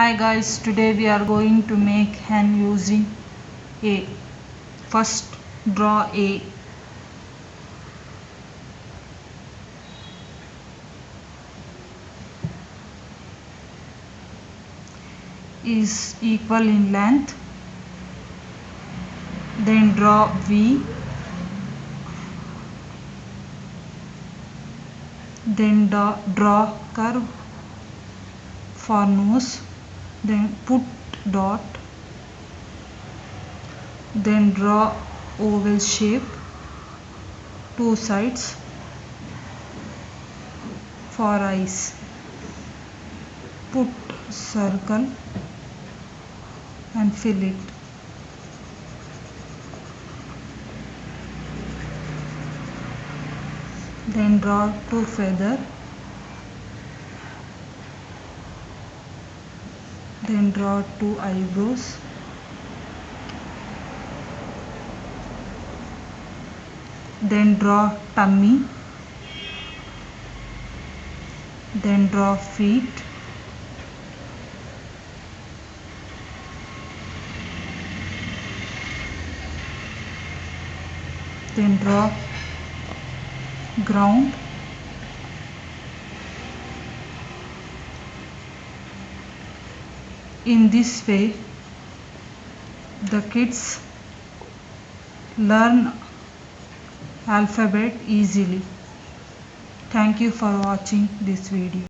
Hi guys, today we are going to make hand using A. First draw A. Is equal in length. Then draw V. Then draw curve for nose. Then put dot. Then draw oval shape, two sides for eyes. Put circle and fill it. Then draw two feather. Then draw two eyebrows. Then draw tummy. Then draw feet. Then draw ground. In this way, the kids learn alphabet easily. Thank you for watching this video.